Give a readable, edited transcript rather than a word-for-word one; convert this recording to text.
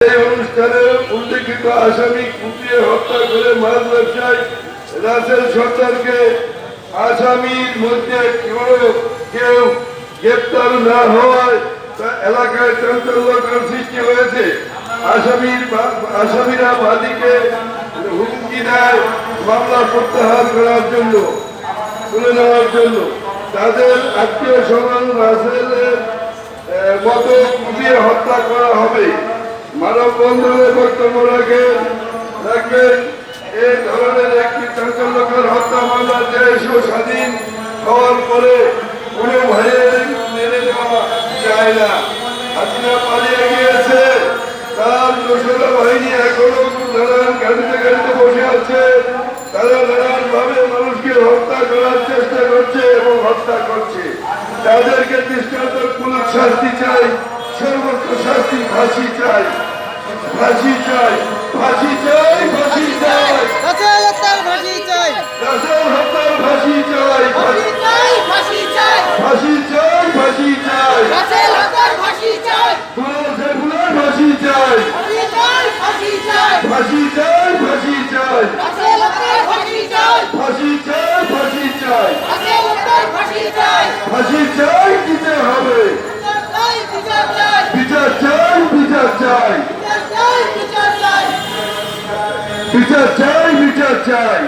এই অনুষ্ঠানে উল্লেখিত আসামি কুপিয়ে হত্যা করে মাছ ব্যবসায়ী রাসেল সরকারকে আসামির মধ্যে কেউ গ্রেপ্তার না হওয়ায় এলাকায় চাঞ্চল্যকর সৃষ্টি হয়েছে। আসামিরা বাদীকে হুমকি দেয় মামলা প্রত্যাহার করার জন্য, তুলে নেওয়ার জন্য। তাদের আত্মীয় স্বজন রাসেলের মতো কুপিয়ে হত্যা করা হবে। মানববন্ধনে বক্তব্য রাখবেন এই ধরনের একটি চাঞ্চল্যকর হত্যা মামলা দেশ ও স্বাধীন হওয়ার পরে কোনো ভাইয়ের মেনে নেওয়া যায় না। হাসিনা পালিয়ে গিয়েছে, তার দোসরা বাহিনী এখনো নানান গাড়িতে বসে আছে। তারা নানান ভাবে মানুষকে হত্যা করার চেষ্টা করছে এবং হত্যা করছে। তাদেরকে দৃষ্টান্তমূলক শাস্তি চাই, সর্বোচ্চ শাস্তি ফাঁসি চাই, ফাঁসি চাই, ফাঁসি চাই, ফাঁসি চাই, রাসেল হত্যার ফাঁসি চাই, রাসেল হত্যার ফাঁসি চাই, ফাঁসি চাই, ফাঁসি চাই, ফাঁসি চাই, ফাঁসি চাই, রাসেল হত্যার ফাঁসি চাই, সেগুলোর ফাঁসি চাই, ফাঁসি চাই, ফাঁসি চাই, ফাঁসি চাই, ফাঁসি চাই, রাসেল হত্যার ফাঁসি চাই, ফাঁসি চাই, ফাঁসি চাই, রাসেল হত্যার ফাঁসি চাই, ফাঁসি চাই, দিতে হবে, বিচার চাই, বিচার চাই, বিচার চাই, বিচার চাই, বিচার চাই, বিচার চাই, বিচার চাই,